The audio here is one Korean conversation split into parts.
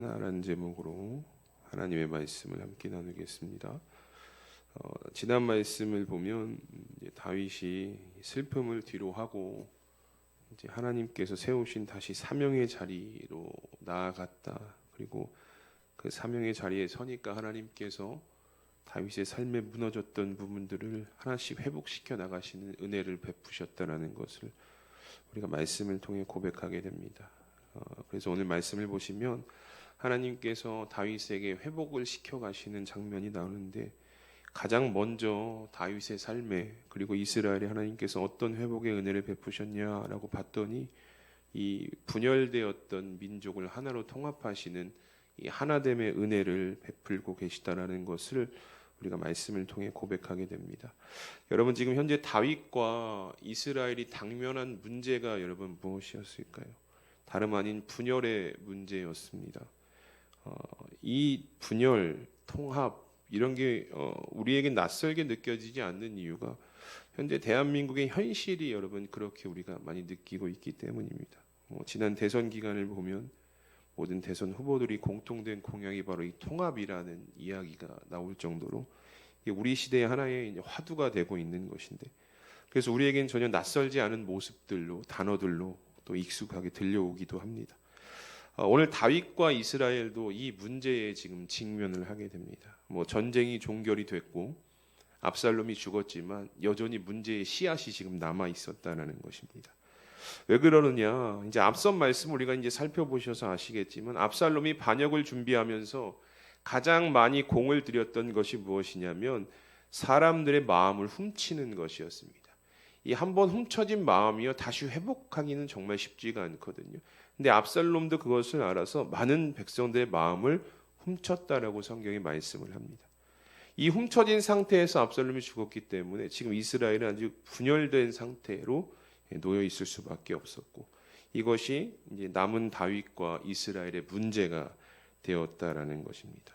라는 제목으로 하나님의 말씀을 함께 나누겠습니다. 지난 말씀을 보면 이제 다윗이 슬픔을 뒤로 하고 이제 하나님께서 세우신 다시 사명의 자리로 나아갔다. 그리고 그 사명의 자리에 서니까 하나님께서 다윗의 삶에 무너졌던 부분들을 하나씩 회복시켜 나가시는 은혜를 베푸셨다라는 것을 우리가 말씀을 통해 고백하게 됩니다. 그래서 오늘 말씀을 보시면 하나님께서 다윗에게 회복을 시켜 가시는 장면이 나오는데, 가장 먼저 다윗의 삶에 그리고 이스라엘에 하나님께서 어떤 회복의 은혜를 베푸셨냐라고 봤더니 이 분열되었던 민족을 하나로 통합하시는 이 하나됨의 은혜를 베풀고 계시다라는 것을 우리가 말씀을 통해 고백하게 됩니다. 여러분, 지금 현재 다윗과 이스라엘이 당면한 문제가 여러분 무엇이었을까요? 다름 아닌 분열의 문제였습니다. 이 분열, 통합 이런 게 우리에게 낯설게 느껴지지 않는 이유가 현재 대한민국의 현실이 여러분 그렇게 우리가 많이 느끼고 있기 때문입니다. 지난 대선 기간을 보면 모든 대선 후보들이 공통된 공약이 바로 이 통합이라는 이야기가 나올 정도로 이게 우리 시대의 하나의 이제 화두가 되고 있는 것인데, 그래서 우리에겐 전혀 낯설지 않은 모습들로, 단어들로 또 익숙하게 들려오기도 합니다. 오늘 다윗과 이스라엘도 이 문제에 지금 직면을 하게 됩니다. 전쟁이 종결이 됐고 압살롬이 죽었지만 여전히 문제의 씨앗이 지금 남아 있었다는 것입니다. 왜 그러느냐? 이제 앞선 말씀 우리가 이제 살펴보셔서 아시겠지만 압살롬이 반역을 준비하면서 가장 많이 공을 들였던 것이 무엇이냐면 사람들의 마음을 훔치는 것이었습니다. 이 한번 훔쳐진 마음이요 다시 회복하기는 정말 쉽지가 않거든요. 근데 압살롬도 그것을 알아서 많은 백성들의 마음을 훔쳤다라고 성경이 말씀을 합니다. 이 훔쳐진 상태에서 압살롬이 죽었기 때문에 지금 이스라엘은 아주 분열된 상태로 놓여 있을 수밖에 없었고, 이것이 이제 남은 다윗과 이스라엘의 문제가 되었다라는 것입니다.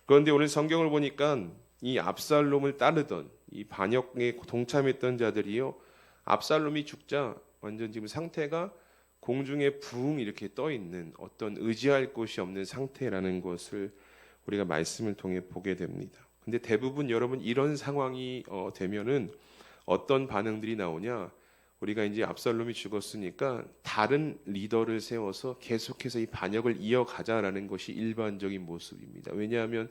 그런데 오늘 성경을 보니까 이 압살롬을 따르던 이 반역에 동참했던 자들이요, 압살롬이 죽자 완전 지금 상태가 공중에 붕 이렇게 떠 있는 어떤 의지할 곳이 없는 상태라는 것을 우리가 말씀을 통해 보게 됩니다. 근데 대부분 여러분 이런 상황이 되면은 어떤 반응들이 나오냐? 우리가 이제 압살롬이 죽었으니까 다른 리더를 세워서 계속해서 이 반역을 이어가자라는 것이 일반적인 모습입니다. 왜냐하면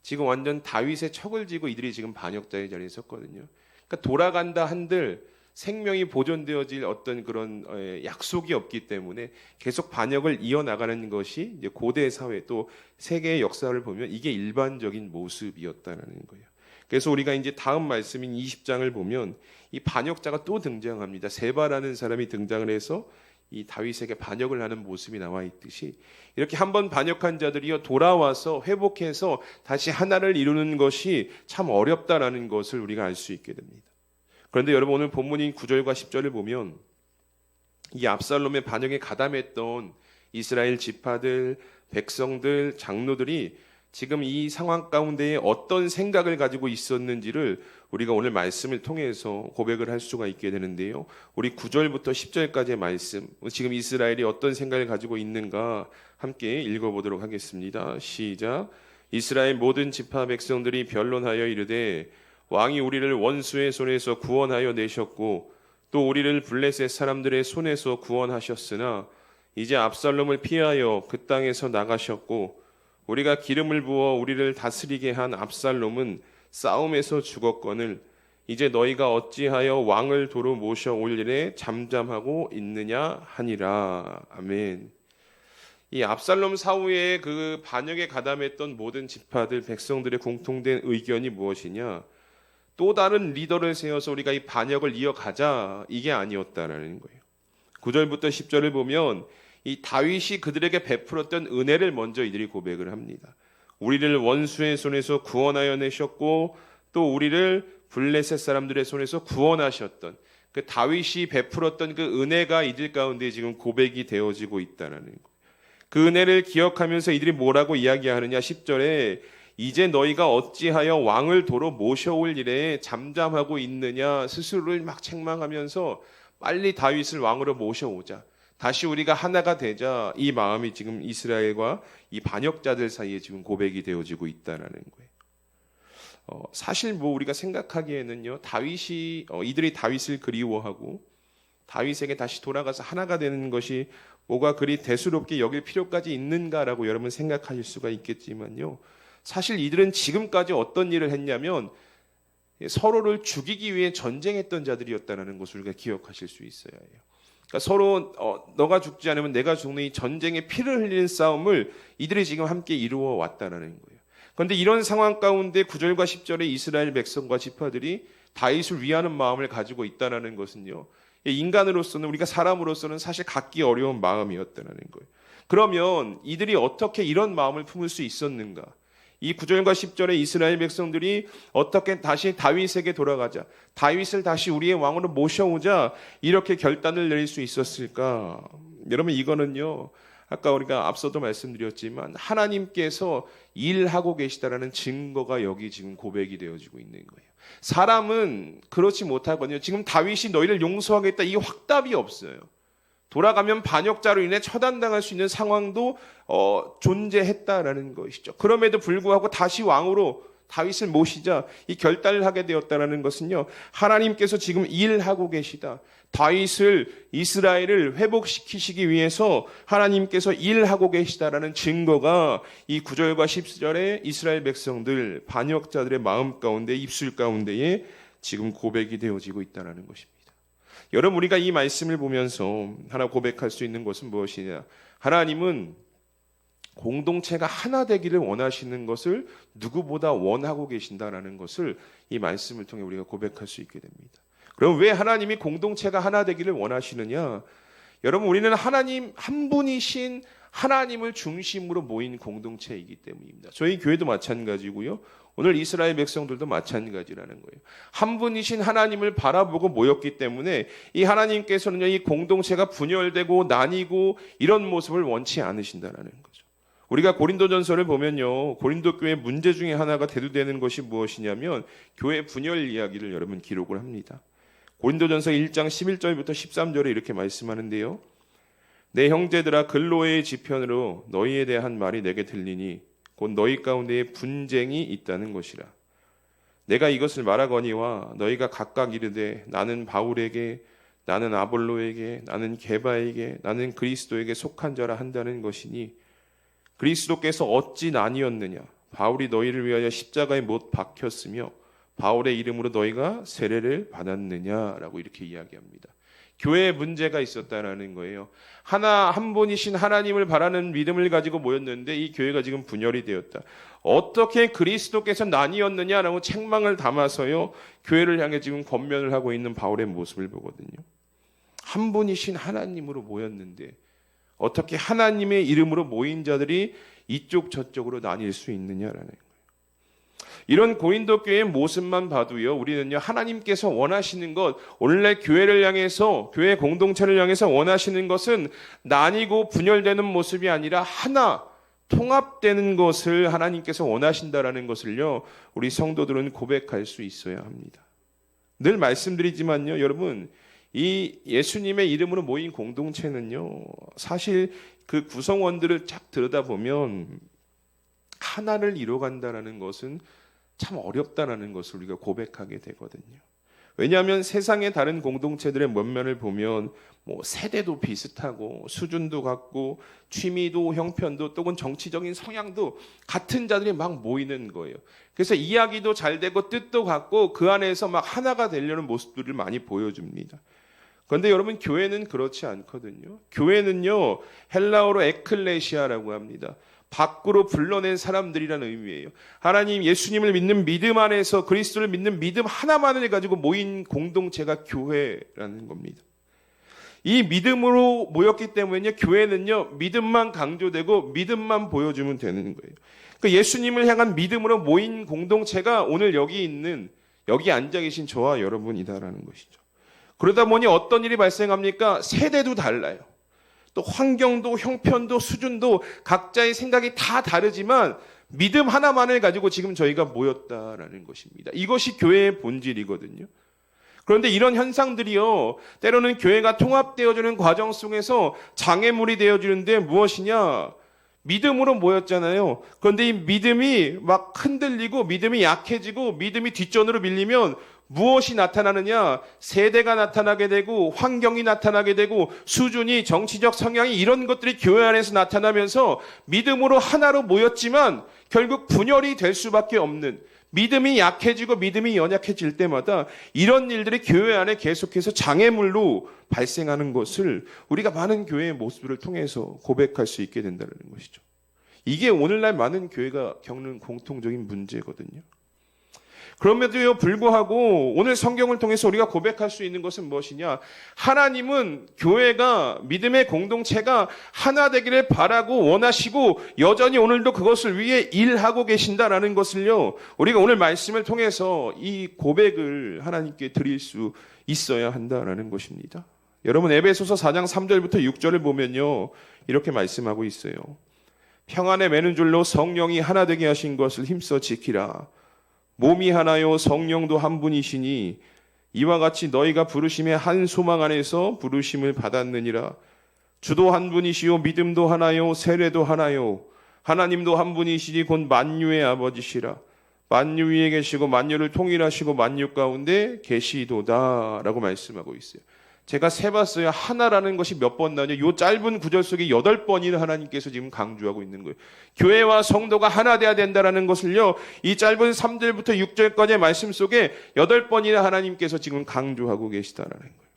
지금 완전 다윗의 척을 지고 이들이 지금 반역자의 자리에 섰거든요. 그러니까 돌아간다 한들 생명이 보존되어질 어떤 그런 약속이 없기 때문에 계속 반역을 이어나가는 것이 이제 고대 사회 또 세계의 역사를 보면 이게 일반적인 모습이었다는 거예요. 그래서 우리가 이제 다음 말씀인 20장을 보면 이 반역자가 또 등장합니다. 세바라는 사람이 등장을 해서 이 다윗에게 반역을 하는 모습이 나와 있듯이 이렇게 한번 반역한 자들이요 돌아와서 회복해서 다시 하나를 이루는 것이 참 어렵다라는 것을 우리가 알 수 있게 됩니다. 그런데 여러분, 오늘 본문인 9절과 10절을 보면 이 압살롬의 반역에 가담했던 이스라엘 지파들, 백성들, 장로들이 지금 이 상황 가운데에 어떤 생각을 가지고 있었는지를 우리가 오늘 말씀을 통해서 고백을 할 수가 있게 되는데요. 우리 9절부터 10절까지의 말씀, 지금 이스라엘이 어떤 생각을 가지고 있는가 함께 읽어보도록 하겠습니다. 시작. 이스라엘 모든 지파 백성들이 변론하여 이르되 왕이 우리를 원수의 손에서 구원하여 내셨고 또 우리를 블레셋 사람들의 손에서 구원하셨으나 이제 압살롬을 피하여 그 땅에서 나가셨고 우리가 기름을 부어 우리를 다스리게 한 압살롬은 싸움에서 죽었거늘 이제 너희가 어찌하여 왕을 도로 모셔올 일에 잠잠하고 있느냐 하니라. 아멘. 이 압살롬 사후에 그 반역에 가담했던 모든 지파들 백성들의 공통된 의견이 무엇이냐? 또 다른 리더를 세워서 우리가 이 반역을 이어가자, 이게 아니었다라는 거예요. 9절부터 10절을 보면 이 다윗이 그들에게 베풀었던 은혜를 먼저 이들이 고백을 합니다. 우리를 원수의 손에서 구원하여 내셨고 또 우리를 블레셋 사람들의 손에서 구원하셨던 그 다윗이 베풀었던 그 은혜가 이들 가운데 지금 고백이 되어지고 있다는 거예요. 그 은혜를 기억하면서 이들이 뭐라고 이야기하느냐? 10절에 이제 너희가 어찌하여 왕을 도로 모셔올 일에 잠잠하고 있느냐, 스스로를 막 책망하면서 빨리 다윗을 왕으로 모셔오자, 다시 우리가 하나가 되자 이 마음이 지금 이스라엘과 이 반역자들 사이에 지금 고백이 되어지고 있다라는 거예요. 사실 뭐 우리가 생각하기에는요, 다윗이 이들이 다윗을 그리워하고 다윗에게 다시 돌아가서 하나가 되는 것이 뭐가 그리 대수롭게 여길 필요까지 있는가라고 여러분 생각하실 수가 있겠지만요, 사실 이들은 지금까지 어떤 일을 했냐면 서로를 죽이기 위해 전쟁했던 자들이었다는 것을 우리가 기억하실 수 있어야 해요. 그러니까 서로 너가 죽지 않으면 내가 죽는 이 전쟁의 피를 흘리는 싸움을 이들이 지금 함께 이루어 왔다는 거예요. 그런데 이런 상황 가운데 9절과 10절에 이스라엘 백성과 지파들이 다윗을 위하는 마음을 가지고 있다는 것은요, 인간으로서는, 우리가 사람으로서는 사실 갖기 어려운 마음이었다는 거예요. 그러면 이들이 어떻게 이런 마음을 품을 수 있었는가? 이 9절과 10절에 이스라엘 백성들이 어떻게 다시 다윗에게 돌아가자, 다윗을 다시 우리의 왕으로 모셔오자 이렇게 결단을 내릴 수 있었을까? 여러분, 이거는요, 아까 우리가 앞서도 말씀드렸지만 하나님께서 일하고 계시다라는 증거가 여기 지금 고백이 되어지고 있는 거예요. 사람은 그렇지 못하거든요. 지금 다윗이 너희를 용서하겠다 이 확답이 없어요. 돌아가면 반역자로 인해 처단당할 수 있는 상황도 존재했다라는 것이죠. 그럼에도 불구하고 다시 왕으로 다윗을 모시자 이 결단을 하게 되었다라는 것은요, 하나님께서 지금 일하고 계시다, 다윗을, 이스라엘을 회복시키시기 위해서 하나님께서 일하고 계시다라는 증거가 이 9절과 10절의 이스라엘 백성들, 반역자들의 마음 가운데, 입술 가운데에 지금 고백이 되어지고 있다는 것입니다. 여러분, 우리가 이 말씀을 보면서 하나 고백할 수 있는 것은 무엇이냐? 하나님은 공동체가 하나 되기를 원하시는 것을 누구보다 원하고 계신다라는 것을 이 말씀을 통해 우리가 고백할 수 있게 됩니다. 그럼 왜 하나님이 공동체가 하나 되기를 원하시느냐? 여러분, 우리는 하나님 한 분이신 하나님을 중심으로 모인 공동체이기 때문입니다. 저희 교회도 마찬가지고요, 오늘 이스라엘 백성들도 마찬가지라는 거예요. 한 분이신 하나님을 바라보고 모였기 때문에 이 하나님께서는 이 공동체가 분열되고 나뉘고 이런 모습을 원치 않으신다는 거죠. 우리가 고린도전서를 보면요, 고린도 교회 문제 중에 하나가 대두되는 것이 무엇이냐면 교회 분열 이야기를 여러분 기록을 합니다. 고린도전서 1장 11절부터 13절에 이렇게 말씀하는데요, 내 형제들아, 근로의 지편으로 너희에 대한 말이 내게 들리니 곧 너희 가운데에 분쟁이 있다는 것이라. 내가 이것을 말하거니와 너희가 각각 이르되 나는 바울에게, 나는 아볼로에게, 나는 게바에게, 나는 그리스도에게 속한 자라 한다는 것이니 그리스도께서 어찌 나뉘었느냐? 바울이 너희를 위하여 십자가에 못 박혔으며 바울의 이름으로 너희가 세례를 받았느냐라고 이렇게 이야기합니다. 교회에 문제가 있었다는 거예요. 한 분이신 하나님을 바라는 믿음을 가지고 모였는데 이 교회가 지금 분열이 되었다. 어떻게 그리스도께서 나뉘었느냐라고 책망을 담아서요, 교회를 향해 지금 권면을 하고 있는 바울의 모습을 보거든요. 한 분이신 하나님으로 모였는데 어떻게 하나님의 이름으로 모인 자들이 이쪽 저쪽으로 나뉠 수 있느냐라는 거예요. 이런 고린도 교회의 모습만 봐도요, 우리는요, 하나님께서 원하시는 것, 오늘날 교회를 향해서, 교회 공동체를 향해서 원하시는 것은 나뉘고 분열되는 모습이 아니라 하나, 통합되는 것을 하나님께서 원하신다라는 것을요, 우리 성도들은 고백할 수 있어야 합니다. 늘 말씀드리지만요, 여러분, 이 예수님의 이름으로 모인 공동체는요, 사실 그 구성원들을 쫙 들여다보면 하나를 이뤄간다는 것은 참 어렵다는 것을 우리가 고백하게 되거든요. 왜냐하면 세상의 다른 공동체들의 면면을 보면 뭐 세대도 비슷하고 수준도 같고 취미도 형편도 또는 정치적인 성향도 같은 자들이 막 모이는 거예요. 그래서 이야기도 잘 되고 뜻도 같고 그 안에서 막 하나가 되려는 모습들을 많이 보여줍니다. 그런데 여러분, 교회는 그렇지 않거든요. 교회는요, 헬라어로 에클레시아라고 합니다. 밖으로 불러낸 사람들이라는 의미예요. 하나님 예수님을 믿는 믿음 안에서 그리스도를 믿는 믿음 하나만을 가지고 모인 공동체가 교회라는 겁니다. 이 믿음으로 모였기 때문에 교회는요, 믿음만 강조되고 믿음만 보여주면 되는 거예요. 그 예수님을 향한 믿음으로 모인 공동체가 오늘 여기 앉아 계신 저와 여러분이다라는 것이죠. 그러다 보니 어떤 일이 발생합니까? 세대도 달라요. 또 환경도 형편도 수준도 각자의 생각이 다 다르지만 믿음 하나만을 가지고 지금 저희가 모였다라는 것입니다. 이것이 교회의 본질이거든요. 그런데 이런 현상들이요, 때로는 교회가 통합되어지는 과정 속에서 장애물이 되어지는데 무엇이냐? 믿음으로 모였잖아요. 그런데 이 믿음이 막 흔들리고 믿음이 약해지고 믿음이 뒷전으로 밀리면 무엇이 나타나느냐? 세대가 나타나게 되고 환경이 나타나게 되고 수준이, 정치적 성향이, 이런 것들이 교회 안에서 나타나면서 믿음으로 하나로 모였지만 결국 분열이 될 수밖에 없는, 믿음이 약해지고 믿음이 연약해질 때마다 이런 일들이 교회 안에 계속해서 장애물로 발생하는 것을 우리가 많은 교회의 모습을 통해서 고백할 수 있게 된다는 것이죠. 이게 오늘날 많은 교회가 겪는 공통적인 문제거든요. 그럼에도 불구하고 오늘 성경을 통해서 우리가 고백할 수 있는 것은 무엇이냐? 하나님은 교회가, 믿음의 공동체가 하나 되기를 바라고 원하시고 여전히 오늘도 그것을 위해 일하고 계신다라는 것을요, 우리가 오늘 말씀을 통해서 이 고백을 하나님께 드릴 수 있어야 한다라는 것입니다. 여러분, 에베소서 4장 3절부터 6절을 보면요, 이렇게 말씀하고 있어요. 평안에 매는 줄로 성령이 하나 되게 하신 것을 힘써 지키라. 몸이 하나요 성령도 한 분이시니 이와 같이 너희가 부르심의 한 소망 안에서 부르심을 받았느니라. 주도 한 분이시요 믿음도 하나요 세례도 하나요 하나님도 한 분이시니 곧 만유의 아버지시라. 만유 위에 계시고 만유를 통일하시고 만유 가운데 계시도다 라고 말씀하고 있어요. 제가 세봤어요. 하나라는 것이 몇 번 나오냐? 이 짧은 구절 속에 8번이나 하나님께서 지금 강조하고 있는 거예요. 교회와 성도가 하나 돼야 된다는 것을요, 이 짧은 3절부터 6절까지의 말씀 속에 8번이나 하나님께서 지금 강조하고 계시다라는 거예요.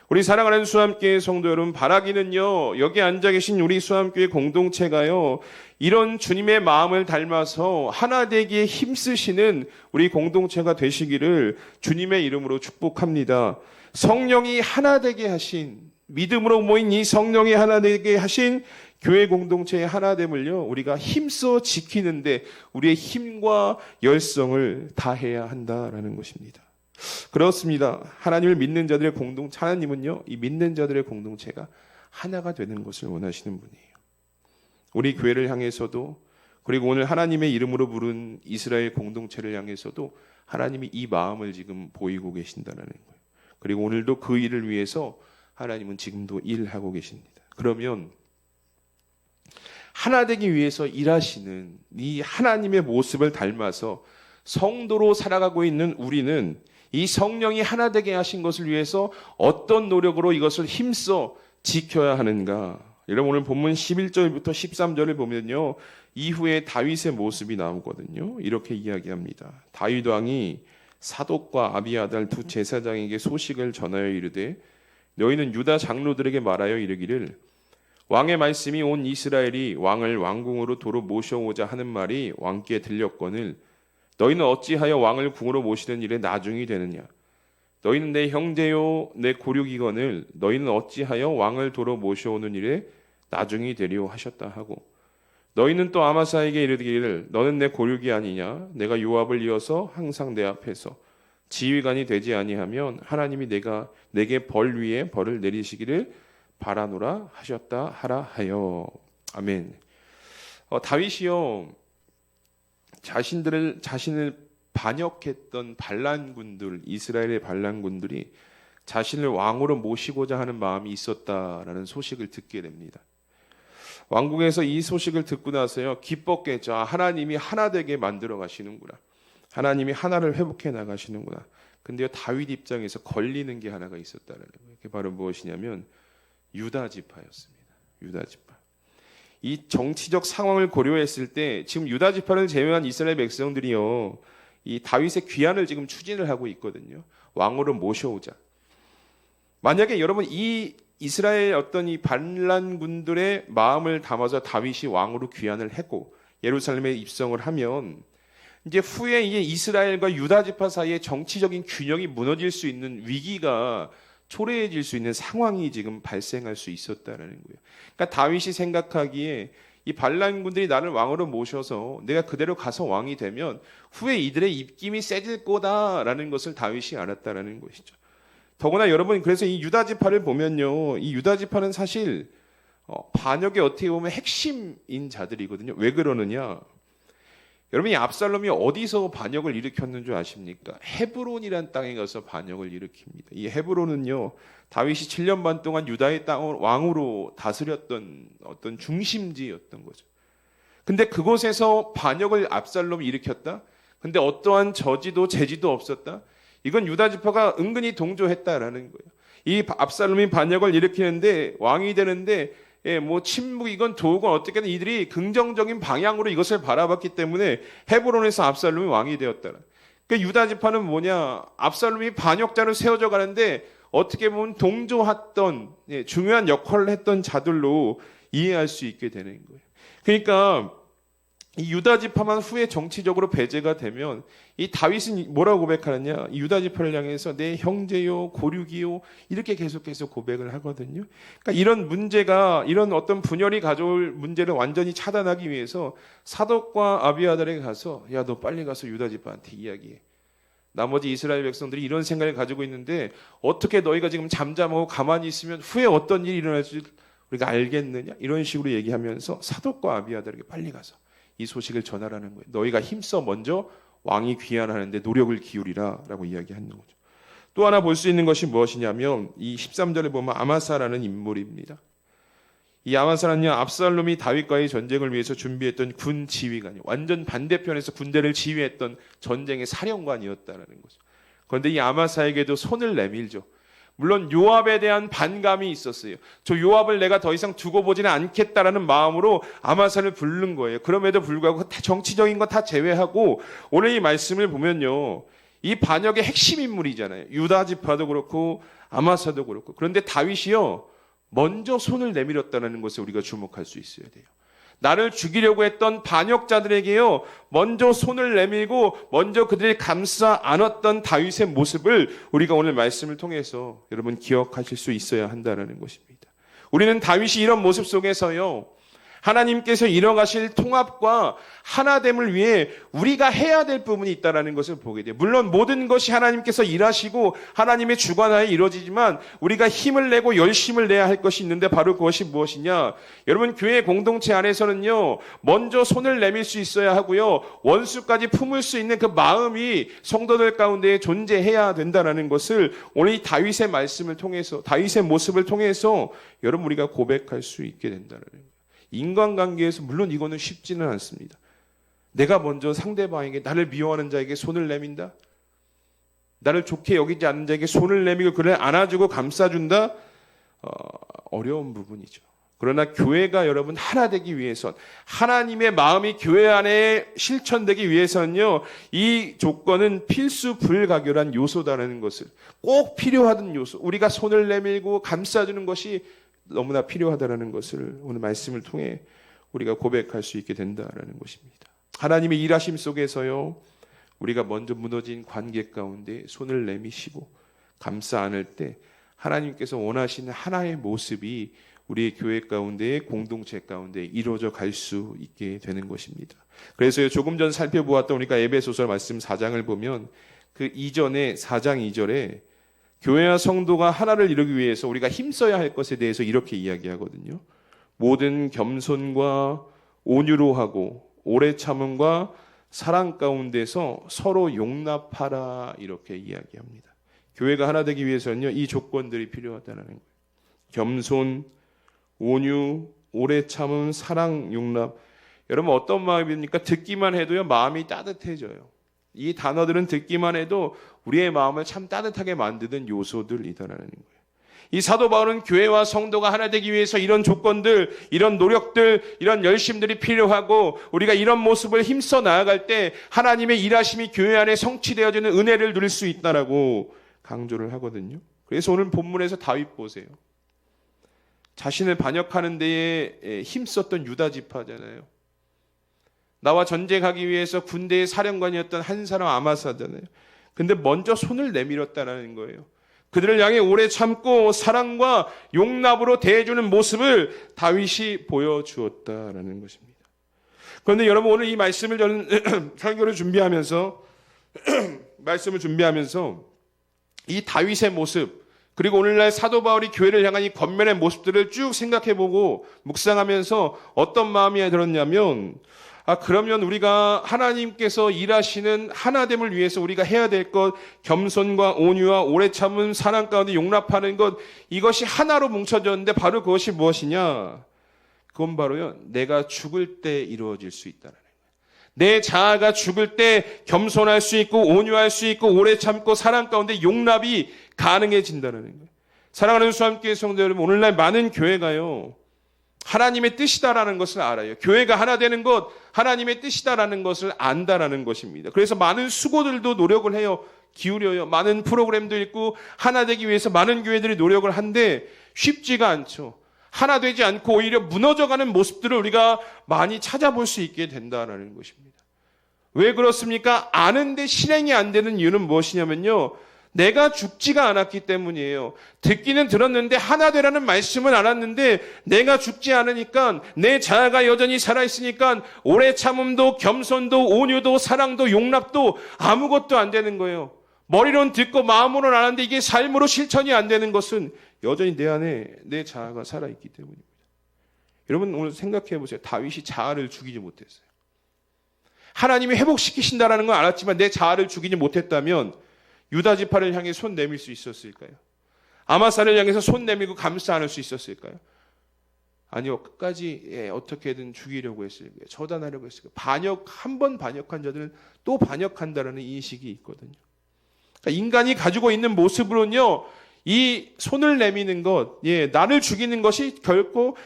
우리 사랑하는 수함교회 성도 여러분, 바라기는요, 여기 앉아 계신 우리 수함교회 공동체가요, 이런 주님의 마음을 닮아서 하나 되기에 힘쓰시는 우리 공동체가 되시기를 주님의 이름으로 축복합니다. 성령이 하나 되게 하신, 믿음으로 모인 이 성령이 하나 되게 하신 교회 공동체의 하나됨을요, 우리가 힘써 지키는데 우리의 힘과 열성을 다해야 한다라는 것입니다. 그렇습니다. 하나님을 믿는 자들의 공동체, 하나님은요, 이 믿는 자들의 공동체가 하나가 되는 것을 원하시는 분이에요. 우리 교회를 향해서도, 그리고 오늘 하나님의 이름으로 부른 이스라엘 공동체를 향해서도 하나님이 이 마음을 지금 보이고 계신다는 거예요. 그리고 오늘도 그 일을 위해서 하나님은 지금도 일하고 계십니다. 그러면 하나 되기 위해서 일하시는 이 하나님의 모습을 닮아서 성도로 살아가고 있는 우리는 이 성령이 하나 되게 하신 것을 위해서 어떤 노력으로 이것을 힘써 지켜야 하는가? 여러분, 오늘 본문 11절부터 13절을 보면요, 이후에 다윗의 모습이 나오거든요. 이렇게 이야기합니다. 다윗 왕이 사독과 아비아달 두 제사장에게 소식을 전하여 이르되 너희는 유다 장로들에게 말하여 이르기를 왕의 말씀이 온 이스라엘이 왕을 왕궁으로 도로 모셔오자 하는 말이 왕께 들렸거늘 너희는 어찌하여 왕을 궁으로 모시는 일에 나중이 되느냐? 너희는 내 형제요 내 고륙이거늘 너희는 어찌하여 왕을 도로 모셔오는 일에 나중이 되리오 하셨다 하고, 너희는 또 아마사에게 이르기를 너는 내 고륙이 아니냐? 내가 요압을 이어서 항상 내 앞에서 지휘관이 되지 아니하면 하나님이 내게 벌 위에 벌을 내리시기를 바라노라 하셨다 하라 하여. 아멘. 다윗이요, 자신을 반역했던 반란군들, 이스라엘의 반란군들이 자신을 왕으로 모시고자 하는 마음이 있었다라는 소식을 듣게 됩니다. 왕궁에서 이 소식을 듣고 나서요, 기뻤겠죠. 하나님이 하나 되게 만들어 가시는구나. 하나님이 하나를 회복해 나가시는구나. 근데요, 다윗 입장에서 걸리는 게 하나가 있었다는 거예요. 그게 바로 무엇이냐면 유다 지파였습니다. 유다 지파. 이 정치적 상황을 고려했을 때 지금 유다 지파를 제외한 이스라엘 백성들이요, 이 다윗의 귀환을 지금 추진을 하고 있거든요. 왕으로 모셔오자. 만약에 여러분 이 이스라엘 어떤 이 반란군들의 마음을 담아서 다윗이 왕으로 귀환을 했고 예루살렘에 입성을 하면 이제 후에 이제 이스라엘과 유다 지파 사이의 정치적인 균형이 무너질 수 있는 위기가 초래해질 수 있는 상황이 지금 발생할 수 있었다는 거예요. 그러니까 다윗이 생각하기에 이 반란군들이 나를 왕으로 모셔서 내가 그대로 가서 왕이 되면 후에 이들의 입김이 세질 거다라는 것을 다윗이 알았다라는 것이죠. 더구나 여러분, 그래서 이 유다 지파를 보면요, 이 유다 지파는 사실 반역의 어떻게 보면 핵심인 자들이거든요. 왜 그러느냐? 여러분 이 압살롬이 어디서 반역을 일으켰는 줄 아십니까? 헤브론이란 땅에 가서 반역을 일으킵니다. 이 헤브론은요, 다윗이 7년 반 동안 유다의 땅을 왕으로 다스렸던 어떤 중심지였던 거죠. 근데 그곳에서 반역을 압살롬이 일으켰다? 근데 어떠한 저지도 제지도 없었다? 이건 유다 지파가 은근히 동조했다라는 거예요. 이 압살롬이 반역을 일으키는데 왕이 되는데 뭐 침묵이건 도우건 어떻게든 이들이 긍정적인 방향으로 이것을 바라봤기 때문에 헤브론에서 압살롬이 왕이 되었다. 그러니까 유다 지파는 뭐냐? 압살롬이 반역자로 세워져 가는데 어떻게 보면 동조했던 중요한 역할을 했던 자들로 이해할 수 있게 되는 거예요. 그러니까 이 유다 지파만 후에 정치적으로 배제가 되면 이 다윗은 뭐라고 고백하느냐? 이 유다 지파를 향해서 내 형제요, 고륙이요 이렇게 계속해서 고백을 하거든요. 그러니까 이런 문제가 이런 어떤 분열이 가져올 문제를 완전히 차단하기 위해서 사독과 아비아달에게 가서 야, 너 빨리 가서 유다 지파한테 이야기해. 나머지 이스라엘 백성들이 이런 생각을 가지고 있는데 어떻게 너희가 지금 잠잠하고 가만히 있으면 후에 어떤 일이 일어날지 우리가 알겠느냐? 이런 식으로 얘기하면서 사독과 아비아달에게 빨리 가서 이 소식을 전하라는 거예요. 너희가 힘써 먼저 왕이 귀환하는데 노력을 기울이라 라고 이야기하는 거죠. 또 하나 볼 수 있는 것이 무엇이냐면 이 13절에 보면 아마사라는 인물입니다. 이 아마사는요, 압살롬이 다윗과의 전쟁을 위해서 준비했던 군 지휘관이요, 완전 반대편에서 군대를 지휘했던 전쟁의 사령관이었다는 거죠. 그런데 이 아마사에게도 손을 내밀죠. 물론 요압에 대한 반감이 있었어요. 저 요압을 내가 더 이상 두고 보지는 않겠다라는 마음으로 아마사를 부른 거예요. 그럼에도 불구하고 정치적인 거 다 제외하고 오늘 이 말씀을 보면요, 이 반역의 핵심 인물이잖아요. 유다 지파도 그렇고 아마사도 그렇고. 그런데 다윗이요, 먼저 손을 내밀었다는 것을 우리가 주목할 수 있어야 돼요. 나를 죽이려고 했던 반역자들에게요, 먼저 손을 내밀고 먼저 그들이 감싸 안았던 다윗의 모습을 우리가 오늘 말씀을 통해서 여러분 기억하실 수 있어야 한다는 것입니다. 우리는 다윗이 이런 모습 속에서요, 하나님께서 이뤄가실 통합과 하나됨을 위해 우리가 해야 될 부분이 있다는 것을 보게 돼요. 물론 모든 것이 하나님께서 일하시고 하나님의 주관하에 이루어지지만 우리가 힘을 내고 열심을 내야 할 것이 있는데 바로 그것이 무엇이냐? 여러분, 교회 공동체 안에서는요, 먼저 손을 내밀 수 있어야 하고요, 원수까지 품을 수 있는 그 마음이 성도들 가운데 존재해야 된다는 것을 오늘 이 다윗의 말씀을 통해서, 다윗의 모습을 통해서 여러분 우리가 고백할 수 있게 된다는 거예요. 인간관계에서 물론 이거는 쉽지는 않습니다. 내가 먼저 상대방에게, 나를 미워하는 자에게 손을 내민다? 나를 좋게 여기지 않는 자에게 손을 내밀고 그를 안아주고 감싸준다? 어려운 부분이죠. 그러나 교회가 여러분 하나 되기 위해선, 하나님의 마음이 교회 안에 실천되기 위해서는요, 이 조건은 필수 불가결한 요소다라는 것을, 꼭 필요하던 요소, 우리가 손을 내밀고 감싸주는 것이 너무나 필요하다라는 것을 오늘 말씀을 통해 우리가 고백할 수 있게 된다라는 것입니다. 하나님의 일하심 속에서요, 우리가 먼저 무너진 관계 가운데 손을 내미시고 감싸 안을 때 하나님께서 원하시는 하나의 모습이 우리의 교회 가운데, 공동체 가운데 이루어져 갈 수 있게 되는 것입니다. 그래서 조금 전 살펴보았던 우리가 에베소서 말씀 4장을 보면 그 이전에 4장 2절에 교회와 성도가 하나를 이루기 위해서 우리가 힘써야 할 것에 대해서 이렇게 이야기하거든요. 모든 겸손과 온유로 하고 오래 참음과 사랑 가운데서 서로 용납하라, 이렇게 이야기합니다. 교회가 하나 되기 위해서는요, 이 조건들이 필요하다는 거예요. 겸손, 온유, 오래 참음, 사랑, 용납. 여러분 어떤 마음입니까? 듣기만 해도요, 마음이 따뜻해져요. 이 단어들은 듣기만 해도 우리의 마음을 참 따뜻하게 만드는 요소들이다라는 거예요. 이 사도 바울은 교회와 성도가 하나 되기 위해서 이런 조건들, 이런 노력들, 이런 열심들이 필요하고 우리가 이런 모습을 힘써 나아갈 때 하나님의 일하심이 교회 안에 성취되어지는 은혜를 누릴 수 있다라고 강조를 하거든요. 그래서 오늘 본문에서 다윗 보세요. 자신을 반역하는 데에 힘썼던 유다 지파잖아요. 나와 전쟁하기 위해서 군대의 사령관이었던 한 사람 아마사잖아요. 근데 먼저 손을 내밀었다는 거예요. 그들을 향해 오래 참고 사랑과 용납으로 대해주는 모습을 다윗이 보여주었다라는 것입니다. 그런데 여러분, 오늘 이 말씀을 저는 설교를 준비하면서 이 다윗의 모습, 그리고 오늘날 사도 바울이 교회를 향한 이 겉면의 모습들을 쭉 생각해보고 묵상하면서 어떤 마음이 들었냐면, 그러면 우리가 하나님께서 일하시는 하나됨을 위해서 우리가 해야 될 것, 겸손과 온유와 오래 참은 사랑 가운데 용납하는 것, 이것이 하나로 뭉쳐졌는데 바로 그것이 무엇이냐? 그건 바로요, 내가 죽을 때 이루어질 수 있다는 거예요. 내 자아가 죽을 때 겸손할 수 있고 온유할 수 있고 오래 참고 사랑 가운데 용납이 가능해진다는 거예요. 사랑하는 수함교회 성도 여러분, 오늘날 많은 교회가요, 하나님의 뜻이다라는 것을 알아요. 교회가 하나 되는 것, 하나님의 뜻이다라는 것을 안다라는 것입니다. 그래서 많은 수고들도 노력을 해요. 기울여요. 많은 프로그램도 있고 하나 되기 위해서 많은 교회들이 노력을 한데 쉽지가 않죠. 하나 되지 않고 오히려 무너져가는 모습들을 우리가 많이 찾아볼 수 있게 된다라는 것입니다. 왜 그렇습니까? 아는데 실행이 안 되는 이유는 무엇이냐면요, 내가 죽지가 않았기 때문이에요. 듣기는 들었는데 하나 되라는 말씀은 알았는데 내가 죽지 않으니까, 내 자아가 여전히 살아있으니까 오래 참음도 겸손도 온유도 사랑도 용납도 아무것도 안 되는 거예요. 머리로는 듣고 마음으로는 아는데 이게 삶으로 실천이 안 되는 것은 여전히 내 안에 내 자아가 살아있기 때문입니다. 여러분 오늘 생각해 보세요. 다윗이 자아를 죽이지 못했어요. 하나님이 회복시키신다라는 건 알았지만 내 자아를 죽이지 못했다면 유다 지파를 향해 손 내밀 수 있었을까요? 아마사를 향해서 손 내밀고 감싸 안을 수 있었을까요? 아니요. 끝까지 어떻게든 죽이려고 했을 거예요. 처단하려고 했을 거예요. 한 번 반역한 자들은 또 반역한다라는 인식이 있거든요. 그러니까 인간이 가지고 있는 모습으로는요, 이 손을 내미는 것, 나를 죽이는 것이 결코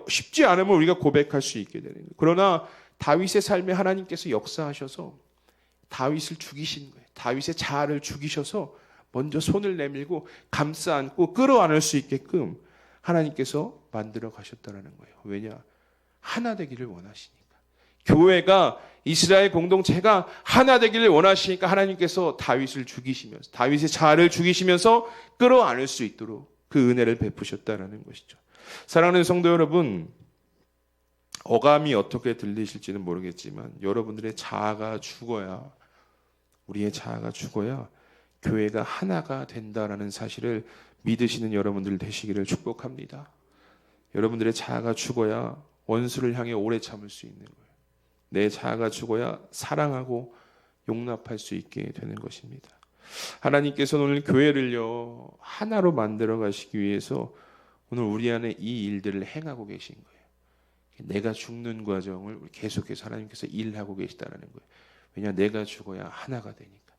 쉽지 않음을 우리가 고백할 수 있게 되는 거예요. 그러나 다윗의 삶에 하나님께서 역사하셔서 다윗을 죽이신 거예요. 다윗의 자아를 죽이셔서 먼저 손을 내밀고 감싸 안고 끌어안을 수 있게끔 하나님께서 만들어 가셨다는 거예요. 왜냐? 하나 되기를 원하시니까. 교회가, 이스라엘 공동체가 하나 되기를 원하시니까 하나님께서 다윗을 죽이시면서, 다윗의 자아를 죽이시면서 끌어안을 수 있도록 그 은혜를 베푸셨다는 것이죠. 사랑하는 성도 여러분, 어감이 어떻게 들리실지는 모르겠지만 여러분들의 자아가 죽어야, 우리의 자아가 죽어야 교회가 하나가 된다라는 사실을 믿으시는 여러분들 되시기를 축복합니다. 여러분들의 자아가 죽어야 원수를 향해 오래 참을 수 있는 거예요. 내 자아가 죽어야 사랑하고 용납할 수 있게 되는 것입니다. 하나님께서는 오늘 교회를요, 하나로 만들어 가시기 위해서 오늘 우리 안에 이 일들을 행하고 계신 거예요. 내가 죽는 과정을 계속해서 하나님께서 일하고 계시다는 거예요. 왜냐, 내가 죽어야 하나가 되니까.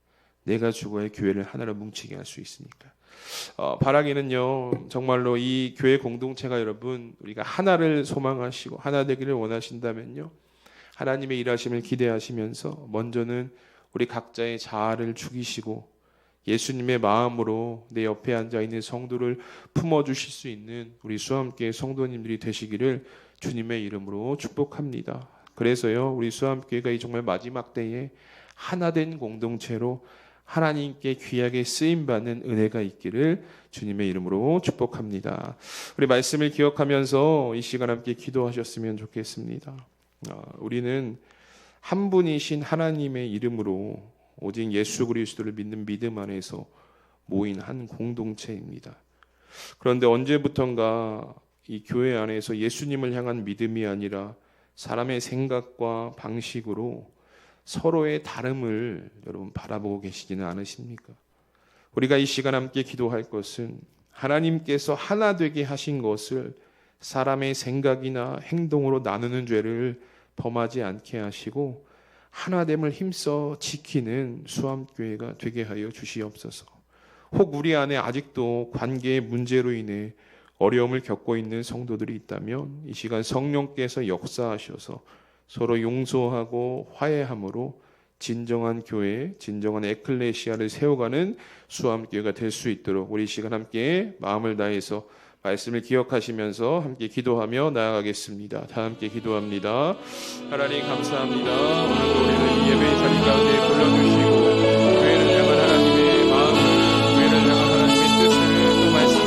내가 죽어야 교회를 하나로 뭉치게 할 수 있으니까. 바라기는요, 정말로 이 교회 공동체가 여러분, 우리가 하나를 소망하시고 하나 되기를 원하신다면요, 하나님의 일하심을 기대하시면서 먼저는 우리 각자의 자아를 죽이시고 예수님의 마음으로 내 옆에 앉아있는 성도를 품어주실 수 있는 우리 수함교회 성도님들이 되시기를 주님의 이름으로 축복합니다. 그래서요, 우리 수함교회가 이 정말 마지막 때에 하나된 공동체로 하나님께 귀하게 쓰임받는 은혜가 있기를 주님의 이름으로 축복합니다. 우리 말씀을 기억하면서 이 시간 함께 기도하셨으면 좋겠습니다. 우리는 한 분이신 하나님의 이름으로 오직 예수 그리스도를 믿는 믿음 안에서 모인 한 공동체입니다. 그런데 언제부턴가 이 교회 안에서 예수님을 향한 믿음이 아니라 사람의 생각과 방식으로 서로의 다름을 여러분 바라보고 계시지는 않으십니까? 우리가 이 시간 함께 기도할 것은 하나님께서 하나 되게 하신 것을 사람의 생각이나 행동으로 나누는 죄를 범하지 않게 하시고 하나됨을 힘써 지키는 수함교회가 되게 하여 주시옵소서. 혹 우리 안에 아직도 관계의 문제로 인해 어려움을 겪고 있는 성도들이 있다면 이 시간 성령께서 역사하셔서 서로 용서하고 화해함으로 진정한 교회, 진정한 에클레시아를 세워가는 수함교회가 될 수 있도록 우리 시간 함께 마음을 다해서 말씀을 기억하시면서 함께 기도하며 나아가겠습니다. 다 함께 기도합니다. 하나님 감사합니다. 오늘도 우리는 이 예배의 자리 가운데